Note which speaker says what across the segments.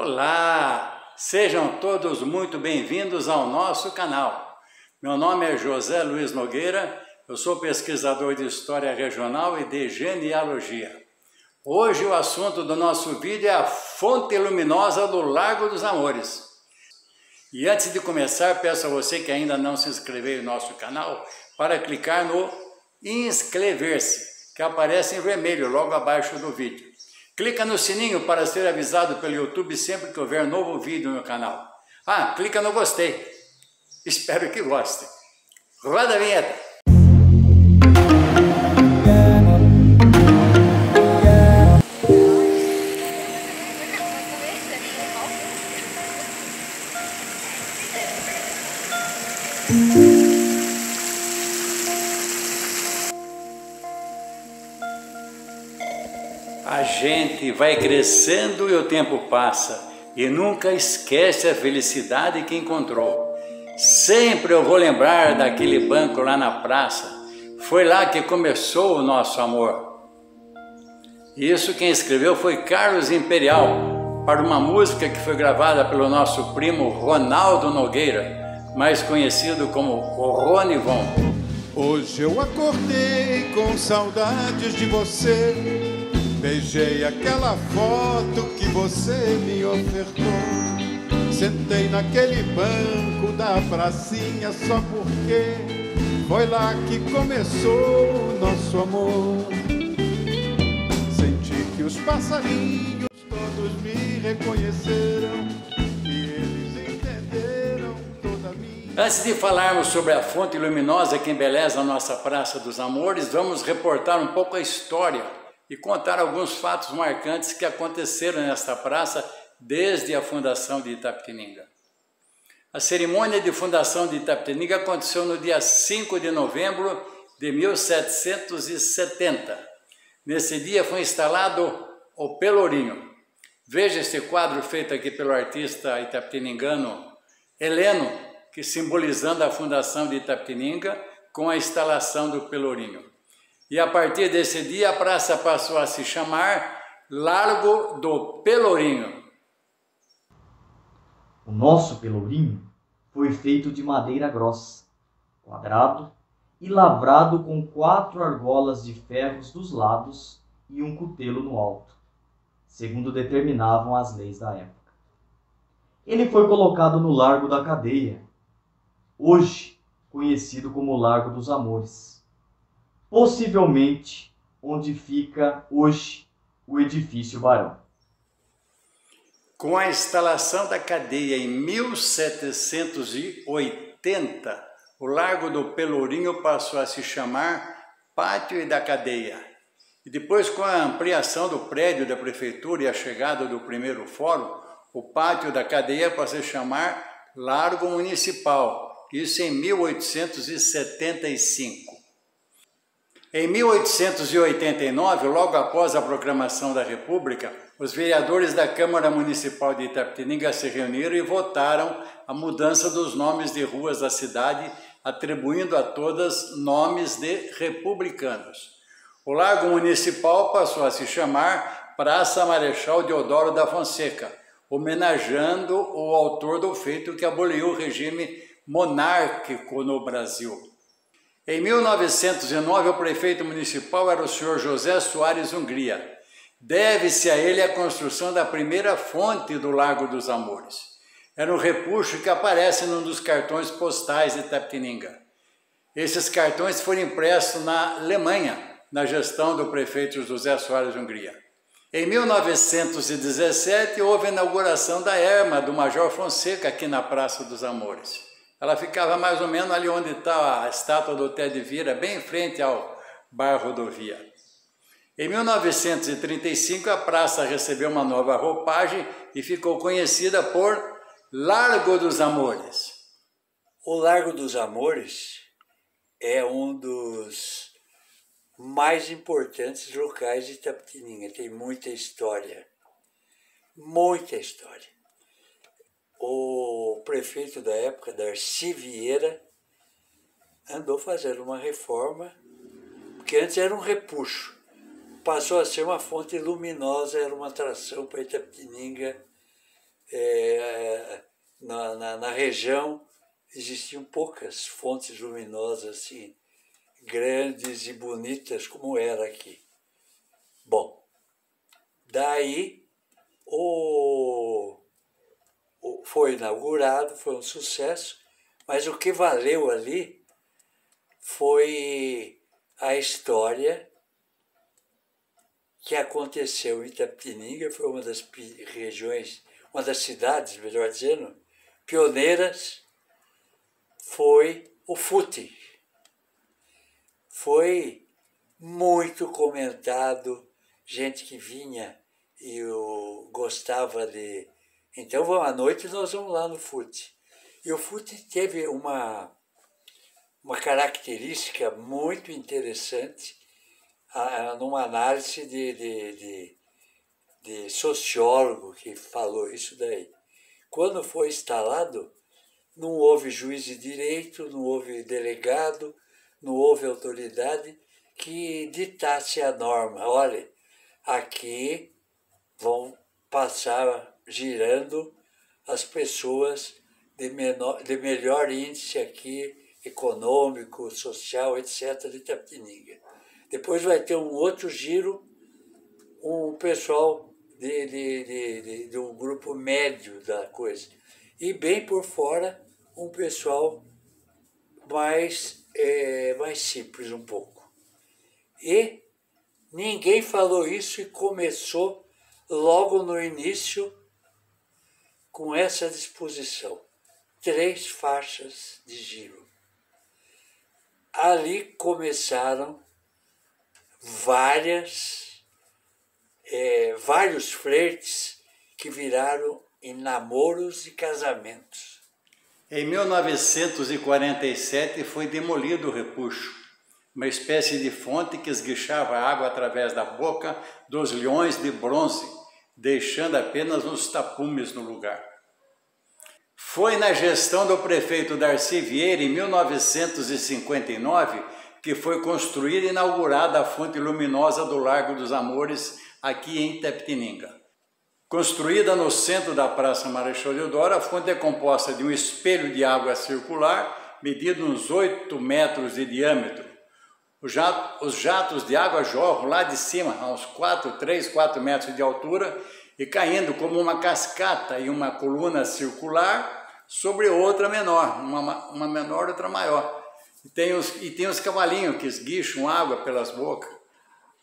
Speaker 1: Olá! Sejam todos muito bem-vindos ao nosso canal. Meu nome é José Luiz Nogueira, eu sou pesquisador de História Regional e de Genealogia. Hoje o assunto do nosso vídeo é a fonte luminosa do Largo dos Amores. E antes de começar, peço a você que ainda não se inscreveu no nosso canal, para clicar no inscrever-se, que aparece em vermelho logo abaixo do vídeo. Clica no sininho para ser avisado pelo YouTube sempre que houver novo vídeo no canal. Clica no gostei. Espero que goste. Roda a vinheta! A gente vai crescendo e o tempo passa e nunca esquece a felicidade que encontrou. Sempre eu vou lembrar daquele banco lá na praça. Foi lá que começou o nosso amor. Isso quem escreveu foi Carlos Imperial, para uma música que foi gravada pelo nosso primo Ronaldo Nogueira, mais conhecido como o Ronivon.
Speaker 2: Hoje eu acordei com saudades de você. Beijei aquela foto que você me ofertou. Sentei naquele banco da pracinha só porque foi lá que começou o nosso amor. Senti que os passarinhos todos me reconheceram e eles entenderam toda a minha...
Speaker 1: Antes de falarmos sobre a fonte luminosa que embeleza a nossa Praça dos Amores, vamos reportar um pouco a história e contar alguns fatos marcantes que aconteceram nesta praça desde a fundação de Itapetininga. A cerimônia de fundação de Itapetininga aconteceu no dia 5 de novembro de 1770. Nesse dia foi instalado o Pelourinho. Veja este quadro feito aqui pelo artista itapetiningano Heleno, que simbolizando a fundação de Itapetininga com a instalação do Pelourinho. E a partir desse dia a praça passou a se chamar Largo do Pelourinho.
Speaker 3: O nosso pelourinho foi feito de madeira grossa, quadrado e lavrado com 4 argolas de ferros dos lados e um cutelo no alto, segundo determinavam as leis da época. Ele foi colocado no Largo da Cadeia, hoje conhecido como Largo dos Amores, possivelmente onde fica hoje o edifício Barão.
Speaker 1: Com a instalação da cadeia em 1780, o Largo do Pelourinho passou a se chamar Pátio da Cadeia. E depois, com a ampliação do prédio da prefeitura e a chegada do primeiro fórum, o Pátio da Cadeia passou a se chamar Largo Municipal, isso em 1875. Em 1889, logo após a proclamação da República, os vereadores da Câmara Municipal de Itapetininga se reuniram e votaram a mudança dos nomes de ruas da cidade, atribuindo a todas nomes de republicanos. O Largo Municipal passou a se chamar Praça Marechal Deodoro da Fonseca, homenageando o autor do feito que aboliu o regime monárquico no Brasil. Em 1909, o prefeito municipal era o senhor José Soares Hungria. Deve-se a ele a construção da primeira fonte do Largo dos Amores. Era um repuxo que aparece num dos cartões postais de Itapetininga. Esses cartões foram impressos na Alemanha, na gestão do prefeito José Soares Hungria. Em 1917, houve a inauguração da erma do Major Fonseca aqui na Praça dos Amores. Ela ficava mais ou menos ali onde está a estátua do Té de Vira, bem em frente ao Bar Rodovia. Em 1935, a praça recebeu uma nova roupagem e ficou conhecida por Largo dos Amores.
Speaker 4: O Largo dos Amores é um dos mais importantes locais de Itapetininga. Tem muita história, muita história. O prefeito da época, Darcy Vieira, andou fazendo uma reforma, porque antes era um repuxo. Passou a ser uma fonte luminosa, era uma atração para Itapetininga na região existiam poucas fontes luminosas assim, grandes e bonitas como era aqui. Bom, daí foi inaugurado, foi um sucesso, mas o que valeu ali foi a história que aconteceu em Itapetininga, foi uma das regiões, uma das cidades, melhor dizendo, pioneiras, foi o footing. Foi muito comentado, gente que vinha e eu gostava de... Então, à noite nós vamos lá no footing. E o footing teve uma característica muito interessante, numa análise de sociólogo que falou isso daí. Quando foi instalado, não houve juiz de direito, não houve delegado, não houve autoridade que ditasse a norma. Olha, aqui vão passar girando as pessoas de melhor índice aqui, econômico, social, etc., de Itapetininga. Depois vai ter um outro giro, um pessoal de um grupo médio da coisa. E bem por fora, um pessoal mais simples um pouco. E ninguém falou isso e começou logo no início com essa disposição. 3 faixas de giro. Ali começaram vários flertes que viraram em namoros e casamentos.
Speaker 1: Em 1947 foi demolido o repuxo, uma espécie de fonte que esguichava água através da boca dos leões de bronze, deixando apenas uns tapumes no lugar. Foi na gestão do prefeito Darcy Vieira, em 1959, que foi construída e inaugurada a fonte luminosa do Largo dos Amores, aqui em Itapetininga. Construída no centro da Praça Marechal Deodoro, a fonte é composta de um espelho de água circular, medido uns 8 metros de diâmetro. Os jatos de água jorram lá de cima, a uns 3, 4 metros de altura, e caindo como uma cascata e uma coluna circular sobre outra menor, uma menor e outra maior. E tem os cavalinhos que esguicham água pelas bocas.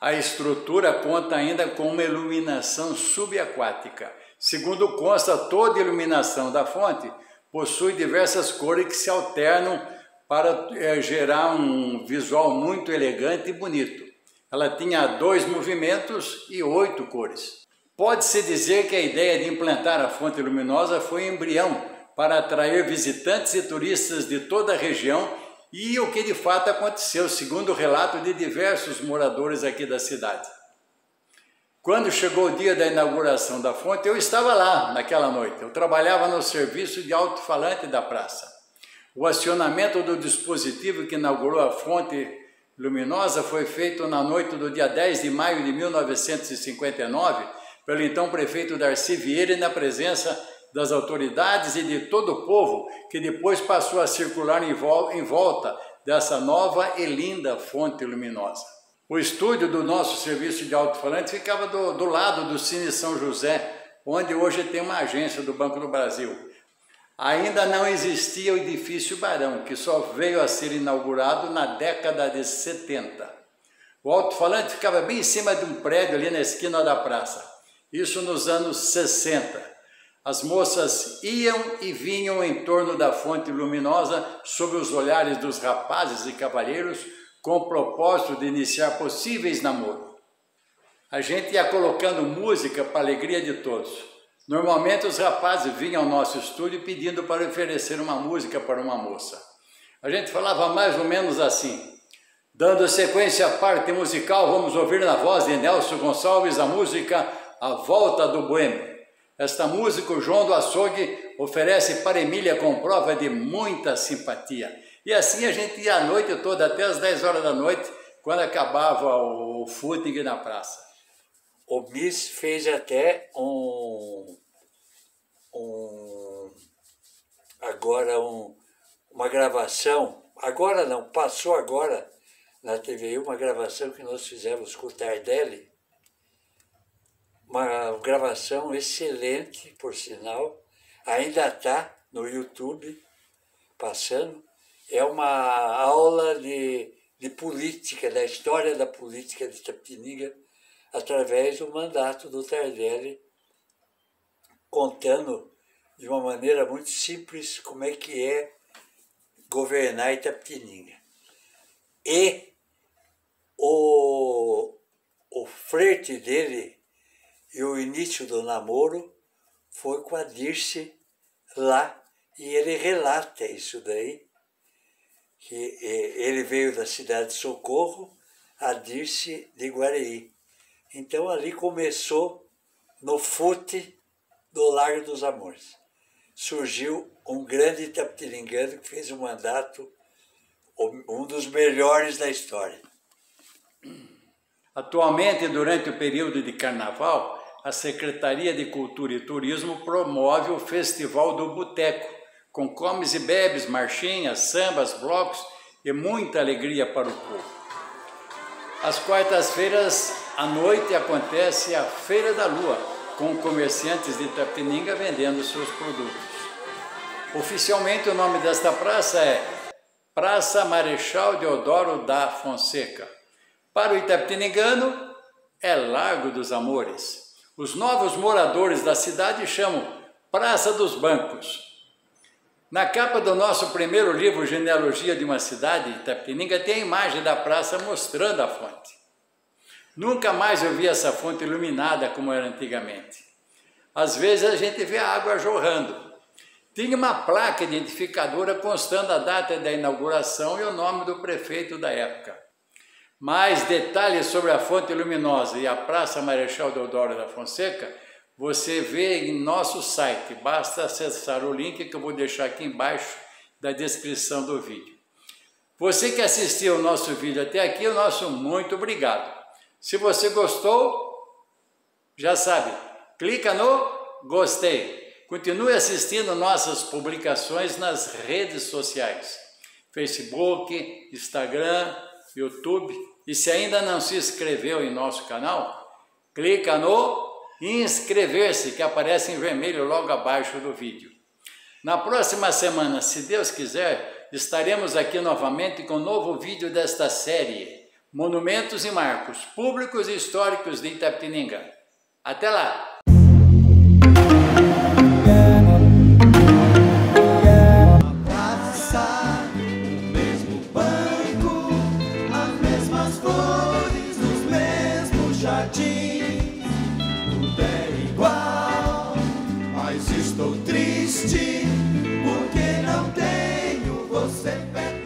Speaker 1: A estrutura conta ainda com uma iluminação subaquática. Segundo consta, toda a iluminação da fonte possui diversas cores que se alternam para gerar um visual muito elegante e bonito. Ela tinha 2 movimentos e 8 cores. Pode-se dizer que a ideia de implantar a fonte luminosa foi um embrião para atrair visitantes e turistas de toda a região, e o que de fato aconteceu, segundo o relato de diversos moradores aqui da cidade. Quando chegou o dia da inauguração da fonte, eu estava lá naquela noite. Eu trabalhava no serviço de alto-falante da praça. O acionamento do dispositivo que inaugurou a fonte luminosa foi feito na noite do dia 10 de maio de 1959, pelo então prefeito Darcy Vieira, na presença das autoridades e de todo o povo, que depois passou a circular em volta dessa nova e linda fonte luminosa. O estúdio do nosso serviço de alto-falante ficava do lado do Cine São José, onde hoje tem uma agência do Banco do Brasil. Ainda não existia o edifício Barão, que só veio a ser inaugurado na década de 70. O alto-falante ficava bem em cima de um prédio ali na esquina da praça, isso nos anos 60. As moças iam e vinham em torno da fonte luminosa sob os olhares dos rapazes e cavalheiros, com o propósito de iniciar possíveis namoros. A gente ia colocando música para a alegria de todos. Normalmente os rapazes vinham ao nosso estúdio pedindo para oferecer uma música para uma moça. A gente falava mais ou menos assim: dando sequência à parte musical, vamos ouvir na voz de Nelson Gonçalves a música A Volta do Boêmio. Esta música, o João do Açougue oferece para Emília com prova de muita simpatia. E assim a gente ia a noite toda, até as 10 horas da noite, quando acabava o footing na praça.
Speaker 4: O Miss fez até uma gravação, agora não, passou agora na TVI uma gravação que nós fizemos com o Tardelli, uma gravação excelente, por sinal, ainda está no YouTube passando, é uma aula de política, da história da política de Itapetininga, através do mandato do Tardelli, contando de uma maneira muito simples como é que é governar Itapetininga. E o flerte dele e o início do namoro foi com a Dirce lá, e ele relata isso daí, que ele veio da cidade de Socorro, a Dirce de Guareí. Então ali começou, no fute do Largo dos Amores, surgiu um grande itapetiningano que fez um mandato, um dos melhores da história.
Speaker 1: Atualmente, durante o período de carnaval, a Secretaria de Cultura e Turismo promove o Festival do Boteco, com comes e bebes, marchinhas, sambas, blocos e muita alegria para o povo. Às quartas-feiras à noite acontece a Feira da Lua, com comerciantes de Itapetininga vendendo seus produtos. Oficialmente o nome desta praça é Praça Marechal Deodoro da Fonseca. Para o itapetiningano, é Largo dos Amores. Os novos moradores da cidade chamam Praça dos Bancos. Na capa do nosso primeiro livro, Genealogia de uma Cidade, Itapetininga, tem a imagem da praça mostrando a fonte. Nunca mais eu vi essa fonte iluminada como era antigamente. Às vezes a gente vê a água jorrando. Tinha uma placa identificadora constando a data da inauguração e o nome do prefeito da época. Mais detalhes sobre a fonte luminosa e a Praça Marechal Deodoro da Fonseca, você vê em nosso site. Basta acessar o link que eu vou deixar aqui embaixo da descrição do vídeo. Você que assistiu o nosso vídeo até aqui, o nosso muito obrigado. Se você gostou, já sabe, clica no gostei. Continue assistindo nossas publicações nas redes sociais, Facebook, Instagram, YouTube. E se ainda não se inscreveu em nosso canal, clica no inscrever-se, que aparece em vermelho logo abaixo do vídeo. Na próxima semana, se Deus quiser, estaremos aqui novamente com um novo vídeo desta série, Monumentos e Marcos Públicos e Históricos de Itapetininga. Até lá!
Speaker 2: Estou triste porque não tenho você perto.